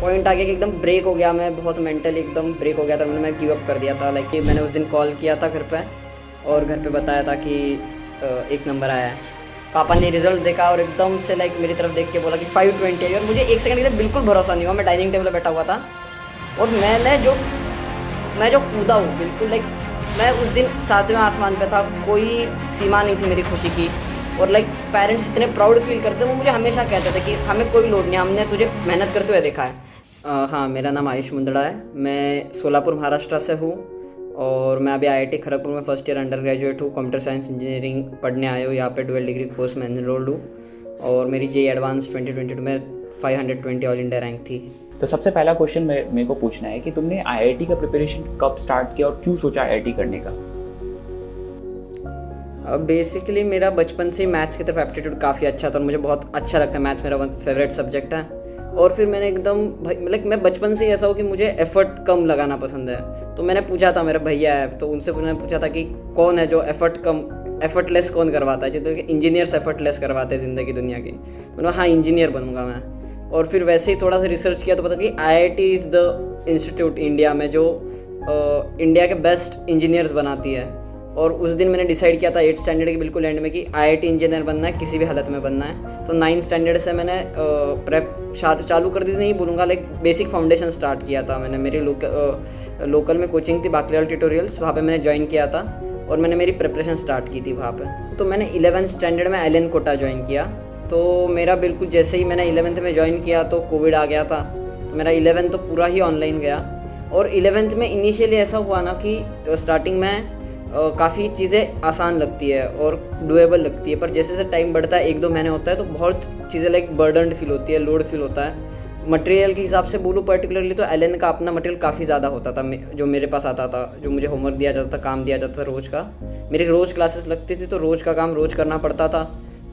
Point आ गया कि एकदम ब्रेक हो गया, मैं बहुत मेंटली एकदम ब्रेक हो गया था, मैं गिव अप कर दिया था। लाइक कि मैंने उस दिन कॉल किया था घर पे और घर पे बताया था कि 1 नंबर आया है। पापा ने रिजल्ट देखा और एकदम से लाइक मेरी तरफ देख के बोला कि 520 आई, और मुझे 1 सेकंड के लिए बिल्कुल भरोसा नहीं हुआ। मैं डाइनिंग टेबल पर बैठा हुआ था और मैं जो कूदा हूँ बिल्कुल, लाइक मैं उस दिन 7वें आसमान पे था, कोई सीमा नहीं थी मेरी खुशी की। और लाइक पेरेंट्स इतने प्राउड फील करते, वो मुझे हमेशा कहते थे कि हमें कोई लोड नहीं, हमने तुझे मेहनत करते हुए देखा है। हाँ, मेरा नाम आयुष मुंदड़ा है, मैं सोलापुर महाराष्ट्र से हूँ और मैं अभी आईआईटी खड़गपुर में फर्स्ट ईयर अंडर ग्रेजुएट हूँ। कंप्यूटर साइंस इंजीनियरिंग पढ़ने आया हूँ, यहाँ पे डुअल डिग्री कोर्स में एनरोल्ड हूँ और मेरी जेईई एडवांस 2022 में 520 ऑल इंडिया रैंक थी। तो सबसे पहला क्वेश्चन मेरे को पूछना है कि तुमने आईआईटी का प्रिपरेशन कब स्टार्ट किया और क्यों सोचा आईआईटी करने का? बेसिकली मेरा बचपन से ही मैथ्स की तरफ एप्टीट्यूड काफ़ी अच्छा था और मुझे बहुत अच्छा लगता है, मैथ्स मेरा फेवरेट सब्जेक्ट है। और फिर मैंने एकदम लाइक मैं बचपन से ही ऐसा हो कि मुझे एफर्ट कम लगाना पसंद है। तो मैंने पूछा था, मेरे भैया है तो उनसे मैंने पूछा था कि कौन है जो एफर्टलेस कौन करवाता है, जो इंजीनियर्स एफर्टलेस करवाते हैं ज़िंदगी दुनिया की। तो मैंने हाँ, इंजीनियर बनूंगा मैं। और फिर वैसे ही थोड़ा सा रिसर्च किया तो पता कि IIT is the institute India में जो इंडिया के बेस्ट इंजीनियर्स बनाती है। और उस दिन मैंने डिसाइड किया था 8th स्टैंडर्ड के बिल्कुल एंड में कि आईआईटी इंजीनियर बनना है, किसी भी हालत में बनना है। तो 9th स्टैंडर्ड से मैंने प्रेप चालू कर दी, नहीं बोलूँगा, लाइक बेसिक फाउंडेशन स्टार्ट किया था मैंने। मेरी लोकल में कोचिंग थी बाकलीवाल ट्यूटोरियल्स, वहाँ पे मैंने ज्वाइन किया था और मैंने मेरी प्रिपरेशन स्टार्ट की थी वहाँ पे। तो मैंने 11th स्टैंडर्ड में एलन कोटा ज्वाइन किया। तो मेरा बिल्कुल जैसे ही मैंने 11th में ज्वाइन किया तो कोविड आ गया था, तो मेरा 11th तो पूरा ही ऑनलाइन गया। और 11th में इनिशियली ऐसा हुआ ना कि स्टार्टिंग में काफ़ी चीज़ें आसान लगती है और डुएबल लगती है, पर जैसे जैसे टाइम बढ़ता है, 1-2 महीने होता है तो बहुत चीज़ें लाइक बर्डनड फील होती है, लोड फील होता है। मटेरियल के हिसाब से बोलूँ पर्टिकुलरली तो एलन का अपना मटेरियल काफ़ी ज़्यादा होता था, जो मेरे पास आता था, जो मुझे होमवर्क दिया जाता था, काम दिया जाता था रोज़ का। मेरी रोज़ क्लासेस लगती थी तो रोज़ का काम रोज़ करना पड़ता था,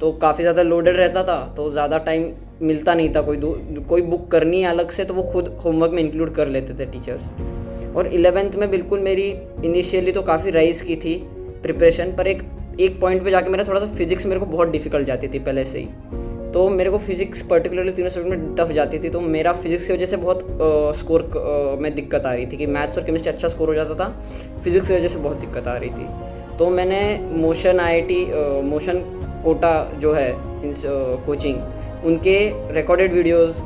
तो काफ़ी ज़्यादा लोडेड रहता था, तो ज़्यादा टाइम मिलता नहीं था। कोई बुक करनी है अलग से तो वो खुद होमवर्क में इंक्लूड कर लेते थे टीचर्स। और 11th में बिल्कुल मेरी इनिशियली तो काफ़ी राइज की थी प्रिपरेशन, पर एक पॉइंट पे जाके मेरा थोड़ा सा फिजिक्स मेरे को बहुत डिफिकल्ट जाती थी पहले से ही। तो मेरे को फिजिक्स पर्टिकुलरली तीनों सब्जेक्ट में टफ जाती थी, तो मेरा फिजिक्स की वजह से बहुत स्कोर में दिक्कत आ रही थी कि मैथ्स और केमिस्ट्री अच्छा स्कोर हो जाता था, फिजिक्स की वजह से बहुत दिक्कत आ रही थी। तो मैंने मोशन कोटा जो है कोचिंग, उनके रिकॉर्डेड वीडियोस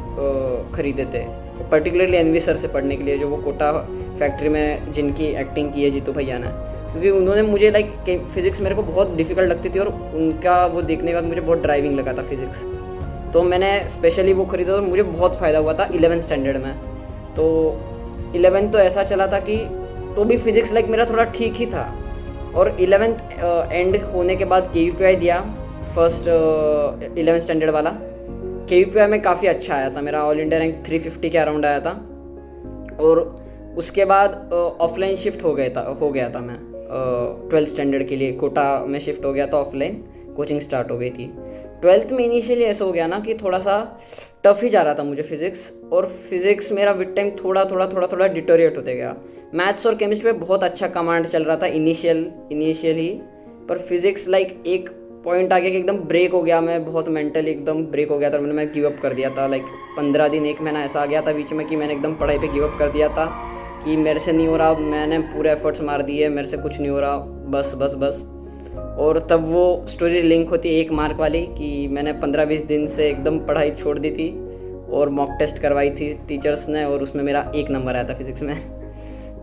खरीदे थे, पर्टिकुलरली एनवी सर से पढ़ने के लिए, जो वो कोटा फैक्ट्री में जिनकी एक्टिंग की है जीतू भैया ने। क्योंकि उन्होंने मुझे लाइक फिज़िक्स मेरे को बहुत डिफ़िकल्ट लगती थी और उनका वो देखने के बाद मुझे बहुत ड्राइविंग लगा था फिज़िक्स। तो मैंने स्पेशली वो खरीदा और मुझे बहुत फ़ायदा हुआ था 11th स्टैंडर्ड में। तो 11th तो ऐसा चला था कि तो भी फिज़िक्स लाइक मेरा थोड़ा ठीक ही था। और 11th एंड होने के बाद KVPI दिया, फर्स्ट 11th स्टैंडर्ड वाला। KVPI में काफ़ी अच्छा आया था, मेरा ऑल इंडिया रैंक 350 के अराउंड आया था। और उसके बाद ऑफलाइन शिफ्ट हो गया था मैं 12th स्टैंडर्ड के लिए कोटा में शिफ्ट हो गया था, ऑफलाइन कोचिंग स्टार्ट हो गई थी। 12th में इनिशियली ऐसा हो गया ना कि थोड़ा सा टफ ही जा रहा था मुझे फिज़िक्स, और फिज़िक्स मेरा विद टाइम थोड़ा डिटोरिएट होते गया। मैथ्स और केमिस्ट्री में बहुत अच्छा कमांड चल रहा था इनिशियली, पर फिज़िक्स लाइक एक पॉइंट आ गया कि एकदम ब्रेक हो गया, मैं बहुत मेंटली एकदम ब्रेक हो गया था, मैं गिव अप कर दिया था। लाइक 15 दिन 1 महीना ऐसा आ गया था बीच में कि मैंने एकदम पढ़ाई पे गिव अप कर दिया था कि मेरे से नहीं हो रहा, मैंने पूरे एफर्ट्स मार दिए, मेरे से कुछ नहीं हो रहा, बस। और तब वो स्टोरी लिंक होती है 1 मार्क वाली कि मैंने 15-20 दिन से एकदम पढ़ाई छोड़ दी थी और मॉक टेस्ट करवाई थी टीचर्स ने, और उसमें मेरा 1 नंबर आया था फिज़िक्स में।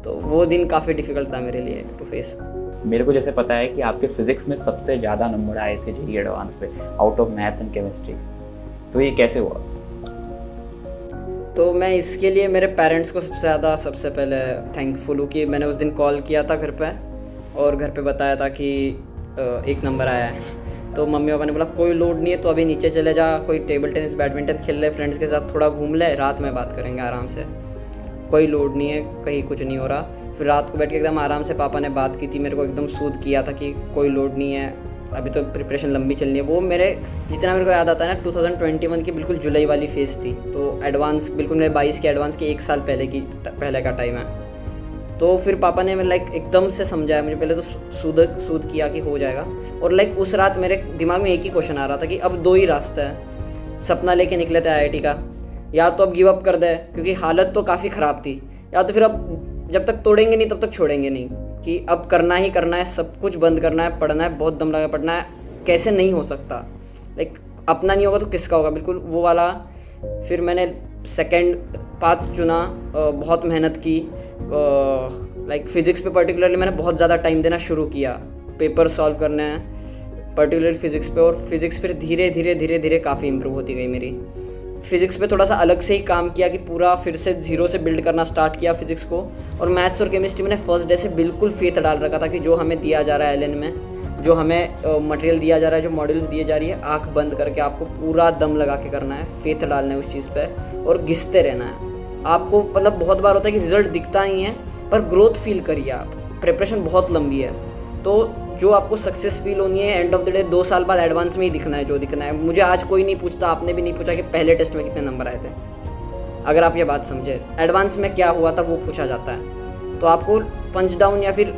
तो वो दिन काफ़ी डिफ़िकल्ट था मेरे लिए टू फेस। मेरे को जैसे पता है कि आपके फिजिक्स में सबसे ज़्यादा नंबर आए थे जेईई एडवांस पे out of maths and chemistry, तो ये कैसे हुआ? तो मैं इसके लिए मेरे पेरेंट्स को सबसे पहले थैंकफुल हूँ कि मैंने उस दिन कॉल किया था घर पे और घर पे बताया था कि 1 नंबर आया है। तो मम्मी पापा ने बोला कोई लोड नहीं है, तो अभी नीचे चले जा, कोई टेबल टेनिस बैडमिंटन खेल ले, फ्रेंड्स के साथ थोड़ा घूम ले, रात में बात करेंगे आराम से, कोई लोड नहीं है, कहीं कुछ नहीं हो रहा। फिर रात को बैठ के एकदम आराम से पापा ने बात की थी, मेरे को एकदम सूद किया था कि कोई लोड नहीं है, अभी तो प्रिपरेशन लंबी चलनी है। वो जितना मेरे को याद आता है ना, 2021 की बिल्कुल जुलाई वाली फेज़ थी, तो एडवांस बिल्कुल मेरे 22 के एडवांस के 1 साल पहले का टाइम है। तो फिर पापा ने लाइक एकदम से समझाया मुझे, पहले तो सूद किया कि हो जाएगा। और लाइक उस रात मेरे दिमाग में एक ही क्वेश्चन आ रहा था कि अब 2 ही रास्ते हैं, सपना लेके निकले थे आईआईटी का, या तो अब गिव अप कर दे क्योंकि हालत तो काफ़ी ख़राब थी, या तो फिर अब जब तक तोड़ेंगे नहीं तब तक छोड़ेंगे नहीं कि अब करना ही करना है, सब कुछ बंद करना है, पढ़ना है, बहुत दम लगा पढ़ना है, कैसे नहीं हो सकता, लाइक अपना नहीं होगा तो किसका होगा, बिल्कुल वो वाला। फिर मैंने सेकंड पाथ चुना, बहुत मेहनत की, लाइक फिज़िक्स पे पर्टिकुलरली मैंने बहुत ज़्यादा टाइम देना शुरू किया, पेपर सॉल्व करने हैं पर्टिकुलरली फिज़िक्स पे, और फिज़िक्स फिर धीरे धीरे धीरे धीरे काफ़ी इम्प्रूव होती गई मेरी। फिज़िक्स पे थोड़ा सा अलग से ही काम किया कि पूरा फिर से ज़ीरो से बिल्ड करना स्टार्ट किया फिज़िक्स को। और मैथ्स और केमिस्ट्री मैंने फर्स्ट डे से बिल्कुल फेथ डाल रखा था कि जो हमें दिया जा रहा है एलएन में, जो हमें मटेरियल दिया जा रहा है, जो मॉड्यूल्स दिए जा रही है, आंख बंद करके आपको पूरा दम लगा के करना है, फेथ डालना है उस चीज़ पे और घिसते रहना है। आपको मतलब बहुत बार होता है कि रिजल्ट दिखता नहीं है पर ग्रोथ फील करिए आप, प्रिपरेशन बहुत लंबी है, तो जो आपको सक्सेस फील होनी है एंड ऑफ द डे 2 साल बाद एडवांस में ही दिखना है जो दिखना है। मुझे आज कोई नहीं पूछता, आपने भी नहीं पूछा कि पहले टेस्ट में कितने नंबर आए थे, अगर आप ये बात समझे, एडवांस में क्या हुआ था वो पूछा जाता है। तो आपको पंच डाउन या फिर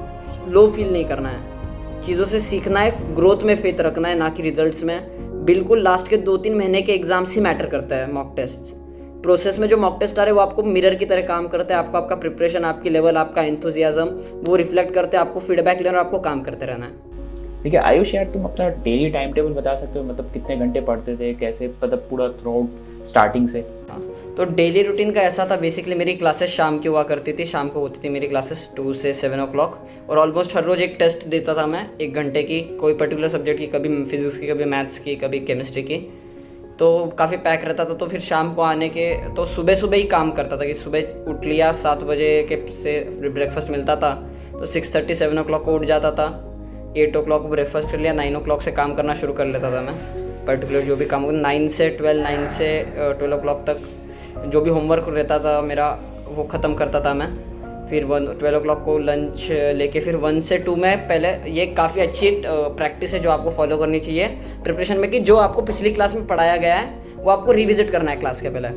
लो फील नहीं करना है, चीज़ों से सीखना है, ग्रोथ में फेथ रखना है, ना कि रिजल्ट्स में। बिल्कुल लास्ट के 2-3 महीने के एग्जाम्स ही मैटर करता है, मॉक टेस्ट प्रोसेस में जो मॉक टेस्ट आ रहे हैं वो आपको मिरर की तरह काम करते हैं, आपको आपका प्रिपरेशन, आपकी लेवल, आपका एंथुजियाज्म वो रिफ्लेक्ट करते हैं, आपको फीडबैक लेना और आपको काम करते रहना है। ठीक है आयुष, यार तुम अपना डेली टाइम टेबल बता सकते हो, मतलब कितने घंटे पढ़ते थे, कैसे, मतलब पूरा थ्रू आउट स्टार्टिंग से? तो डेली रूटीन का ऐसा था, बेसिकली मेरी क्लासेस शाम की हुआ करती थी, शाम को होती थी मेरी क्लासेस 2 से 7 o'clock, और ऑलमोस्ट हर रोज़ एक टेस्ट देता था मैं 1 घंटे की, कोई पर्टिकुलर सब्जेक्ट की, कभी फिजिक्स की, कभी मैथ्स की, कभी केमिस्ट्री की, तो काफ़ी पैक रहता था। तो फिर शाम को आने के तो सुबह सुबह ही काम करता था कि सुबह उठ लिया, 7 बजे के से ब्रेकफास्ट मिलता था तो 6:30 7 o'clock को उठ जाता था, 8 o'clock को ब्रेकफास्ट कर लिया, 9 o'clock से काम करना शुरू कर लेता था मैं, पर्टिकुलर जो भी काम हो, 9 से 12 o'clock तक जो भी होमवर्क रहता था मेरा वो ख़त्म करता था मैं। फिर 12 o'clock को लंच लेके फिर 1 से 2 में, पहले ये काफ़ी अच्छी प्रैक्टिस है जो आपको फॉलो करनी चाहिए प्रिपरेशन में, कि जो आपको पिछली क्लास में पढ़ाया गया है वो आपको रिविजिट करना है क्लास के पहले।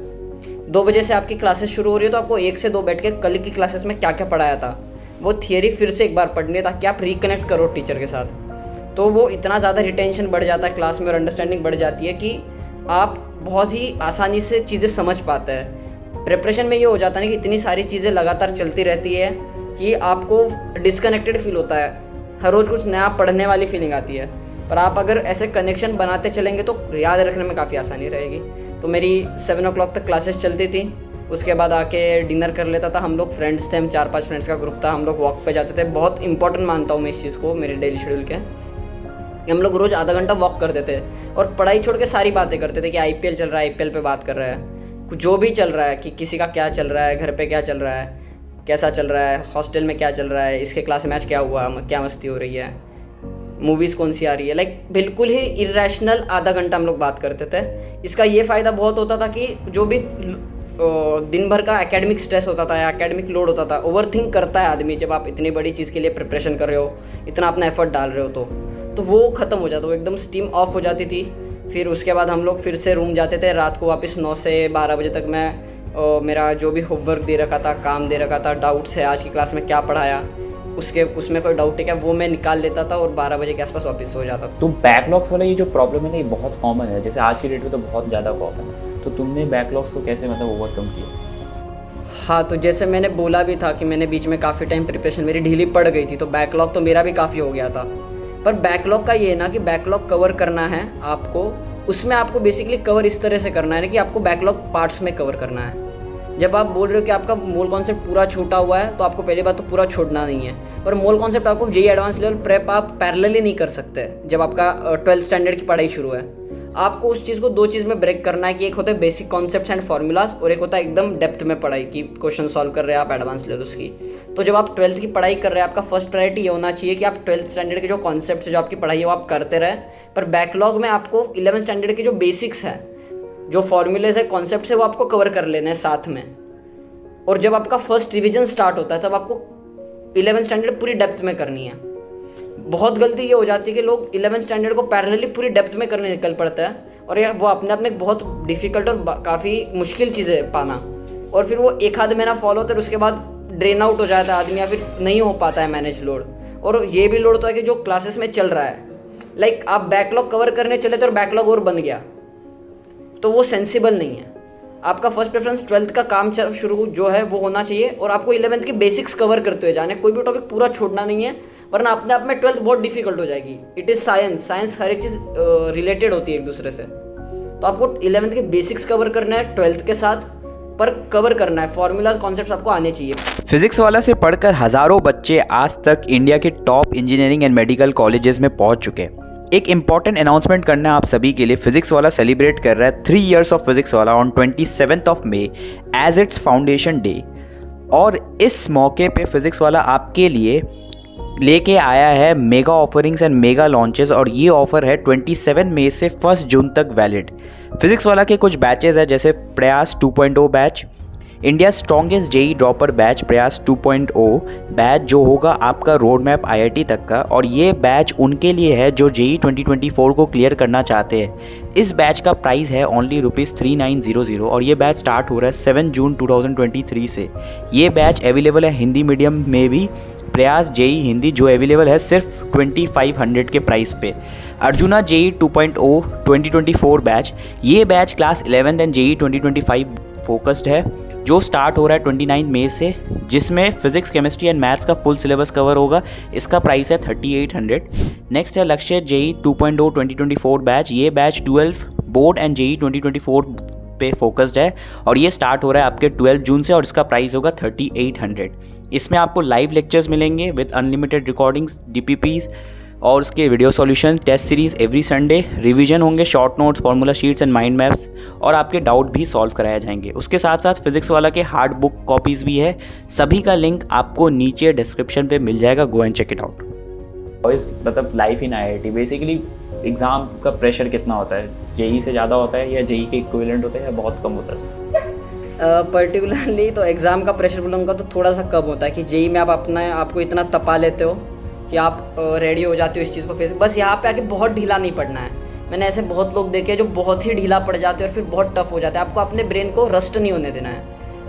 2 बजे से आपकी क्लासेस शुरू हो रही है तो आपको 1 से 2 बैठ के कल की क्लासेस में क्या क्या पढ़ाया था वो थियरी फिर से एक बार पढ़नी है ताकि आप रिकनेक्ट करो टीचर के साथ। तो वो इतना ज़्यादा रिटेंशन बढ़ जाता है क्लास में और अंडरस्टैंडिंग बढ़ जाती है कि आप बहुत ही आसानी से चीज़ें समझ पाते हैं। प्रिपरेशन में ये हो जाता है कि इतनी सारी चीज़ें लगातार चलती रहती है कि आपको डिस्कनेक्टेड फील होता है, हर रोज़ कुछ नया पढ़ने वाली फीलिंग आती है, पर आप अगर ऐसे कनेक्शन बनाते चलेंगे तो याद रखने में काफ़ी आसानी रहेगी। तो मेरी 7 o'clock तक क्लासेस चलती थी, उसके बाद आके डिनर कर लेता था, हम लोग फ्रेंड्स थे, हम 4-5 फ्रेंड्स का ग्रुप था, हम लोग वॉक पे जाते थे। बहुत इंपॉर्टेंट मानता हूँ मैं इस चीज़ को मेरे डेली शेड्यूल के, हम लोग रोज़ आधा घंटा वॉक करते थे और पढ़ाई छोड़ के सारी बातें करते थे कि IPL चल रहा है, IPL पे बात कर रहा है, जो भी चल रहा है कि किसी का क्या चल रहा है, घर पे क्या चल रहा है, कैसा चल रहा है, हॉस्टल में क्या चल रहा है, इसके क्लास मैच क्या हुआ, क्या मस्ती हो रही है, मूवीज़ कौन सी आ रही है, लाइक बिल्कुल ही इरेशनल आधा घंटा हम लोग बात करते थे। इसका ये फ़ायदा बहुत होता था कि जो भी दिन भर का एकेडमिक स्ट्रेस होता था या एकेडमिक लोड होता था, ओवरथिंक करता है आदमी जब आप इतनी बड़ी चीज़ के लिए प्रिपरेशन कर रहे हो, इतना अपना एफर्ट डाल रहे हो, तो वो ख़त्म हो जाता, वो एकदम स्टीम ऑफ हो जाती थी। फिर उसके बाद हम लोग फिर से रूम जाते थे, रात को वापस 9 से 12 बजे तक मैं मेरा जो भी होमवर्क दे रखा था, काम दे रखा था, डाउट्स है आज की क्लास में क्या पढ़ाया, उसमें कोई डाउट है क्या, वो मैं निकाल लेता था और 12 बजे के आसपास वापस सो जाता था। तो बैकलॉग्स वाला ये जो प्रॉब्लम है ना, ये बहुत कॉमन है, जैसे आज की डेट में तो बहुत ज़्यादा कॉमन है, तो तुमने बैकलॉग्स को कैसे मतलब ओवरकम किया? हाँ, तो जैसे मैंने बोला भी था कि मैंने बीच में काफ़ी टाइम प्रिपरेशन मेरी ढीली पड़ गई थी, तो बैकलॉग तो मेरा भी काफ़ी हो गया था। पर बैकलॉग का ये है ना कि बैकलॉग कवर करना है आपको, उसमें आपको बेसिकली कवर इस तरह से करना है ना कि आपको बैकलॉग पार्ट्स में कवर करना है। जब आप बोल रहे हो कि आपका मोल कॉन्सेप्ट पूरा छूटा हुआ है तो आपको पहली बात तो पूरा छोड़ना नहीं है, पर मोल कॉन्सेप्ट आपको जेईई एडवांस लेवल प्रेप आप पैरेलली नहीं कर सकते। जब आपका 12th स्टैंडर्ड की पढ़ाई शुरू है, आपको उस चीज़ को 2 चीज़ में ब्रेक करना है कि एक होता है बेसिक कॉन्सेप्ट्स एंड फार्मूलाज और एक होता है एकदम डेप्थ में पढ़ाई की, क्वेश्चन सॉल्व कर रहे हैं आप एडवांस लेवल उसकी। तो जब आप 12th की पढ़ाई कर रहे हैं, आपका फर्स्ट प्रायोरिटी ये होना चाहिए कि आप 12th स्टैंडर्ड के जो कॉन्सेप्ट्स है, जो आपकी पढ़ाई है, वो आप करते रहे, पर बैकलॉग में आपको 11th स्टैंडर्ड के जो बेसिक्स है, जो फॉर्मूलेज है, कॉन्सेप्ट्स है, वो आपको कवर कर लेने हैं साथ में। और जब आपका फर्स्ट रिवीजन स्टार्ट होता है तब आपको 11th स्टैंडर्ड पूरी डेप्थ में करनी है। बहुत गलती ये हो जाती है कि लोग 11th स्टैंडर्ड को पैरेलली पूरी डेप्थ में करने निकल पड़ता है और यह वो अपने आप में बहुत डिफ़िकल्ट और काफ़ी मुश्किल चीज़ है पाना, और फिर वो एक आध महीना फॉलो होता है, उसके बाद ड्रेन आउट हो जाता है आदमी या फिर नहीं हो पाता है मैनेज लोड। और ये भी लोड तो है कि जो क्लासेस में चल रहा है, लाइक आप बैकलॉग कवर करने चले तो बैकलॉग और बन गया, तो वो सेंसिबल नहीं है। आपका फर्स्ट प्रेफरेंस 12th का काम शुरू जो है वो होना चाहिए, और आपको 11th के बेसिक्स कवर करते हुए जाने, कोई भी टॉपिक पूरा छोड़ना नहीं है, वरना अपने आप में 12th बहुत डिफिकल्ट हो जाएगी। इट इज़ साइंस हर एक चीज़ रिलेटेड होती है एक दूसरे से। तो आपको 11th के बेसिक्स कवर करना है 12th के साथ, पर कवर करना है, फॉर्मूलाज कॉन्सेप्ट्स आपको आने चाहिए। फिजिक्स वाला से पढ़कर हज़ारों बच्चे आज तक इंडिया के top engineering and medical colleges में पहुंच चुके हैं। एक इम्पॉर्टेंट अनाउंसमेंट करना है आप सभी के लिए। फिजिक्स वाला सेलिब्रेट कर रहा है 3 years of Physics Wallah on 27th May as it's foundation day. और इस मौके पे फिजिक्स वाला आपके लिए लेके आया है mega offerings and mega launches, और ये ऑफ़र है 27 मई से 1 जून तक वैलिड। फिजिक्स वाला के कुछ बैचेस है, जैसे Prayas 2.0 batch, India strongest JEE dropper batch Prayas 2.0 batch, जो होगा आपका रोड मैप IIT तक का, और ये बैच उनके लिए है जो जेई 2024 को क्लियर करना चाहते हैं। इस बैच का प्राइस है ओनली ₹3900, और ये बैच स्टार्ट हो रहा है 7 जून 2023 से। ये बैच अवेलेबल है हिंदी मीडियम में भी, प्रयास जेई हिंदी जो अवेलेबल है सिर्फ 2500 के प्राइस पे। अर्जुना जेई 2.0 2024 बैच, ये batch class 11th and JEE 2025 focused है, जो स्टार्ट हो रहा है 29 मई से, जिसमें फिजिक्स केमिस्ट्री एंड मैथ्स का फुल सिलेबस कवर होगा। इसका प्राइस है 3800। नेक्स्ट है लक्ष्य जेई 2.0 2024 बैच, ये बैच 12 बोर्ड एंड जेई 2024 पे फोकस्ड है, और ये स्टार्ट हो रहा है आपके 12 जून से, और इसका प्राइस होगा 3800। इसमें आपको लाइव लेक्चर्स मिलेंगे विद अनलिमिटेड रिकॉर्डिंग्स, DPPs, और उसके video solution, test series every Sunday, revision होंगे, short notes, formula sheets and mind maps, और आपके डाउट भी सॉल्व कराए जाएंगे। उसके साथ साथ फिजिक्स वाला के हार्ड बुक कॉपीज़ भी है। सभी का लिंक आपको नीचे डिस्क्रिप्शन पे मिल जाएगा, go and check it out. मतलब life in IIT basically exam का प्रेशर कितना होता है? जेई से ज़्यादा होता है, या जेई के इक्विवेलेंट होता है, या बहुत कम होता है? पर्टिकुलरली तो एग्ज़ाम का प्रेशर बोलूँगा तो थोड़ा सा कम होता है, कि जेई में आप आपको इतना तपा लेते हो कि आप रेडी हो जाते हो इस चीज़ को फेस। बस यहाँ पे आके बहुत ढीला नहीं पड़ना है। मैंने ऐसे बहुत लोग देखे जो बहुत ही ढीला पड़ जाते हैं और फिर बहुत टफ हो जाता है। आपको अपने ब्रेन को रस्ट नहीं होने देना है।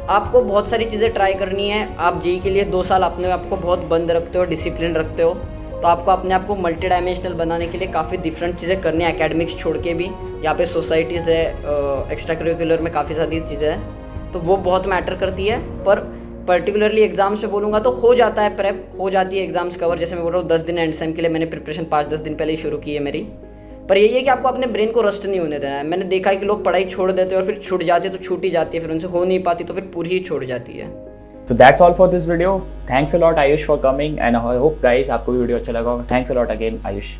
आपको बहुत सारी चीज़ें ट्राई करनी है। आप जेई के लिए 2 साल अपने आप को बहुत बंद रखते हो, डिसिप्लिन रखते हो, तो आपको अपने आप को मल्टी डायमेंशनल बनाने के लिए काफ़ी डिफरेंट चीज़ें करनी है। एकेडमिक्स छोड़ के भी यहाँ पे सोसाइटीज़ है, एक्स्ट्रा करिकुलर में काफ़ी सारी चीज़ें हैं, तो वो बहुत मैटर करती है। पर पर्टिकुलरली एग्जाम्स पे बोलूँगा तो हो जाता है, प्रेप हो जाती है, एग्जाम्स कवर। जैसे मैं बोल रहा हूँ 10 दिन एंड सेम के लिए मैंने प्रिपरेशन 5-10 दिन पहले ही शुरू की है मेरी। पर यही है कि आपको अपने ब्रेन को रस्ट नहीं होने देना है। मैंने देखा है कि लोग पढ़ाई छोड़ देते हैं और फिर छूट जाती है, तो छूट ही जाती है, फिर उनसे हो नहीं पाती तो फिर पूरी ही छोड़ जाती है। So that's all for this video. Thanks a lot Ayush for coming, and I hope guys आपको भी वीडियो अच्छा लगा होगा। Thanks a lot again Ayush.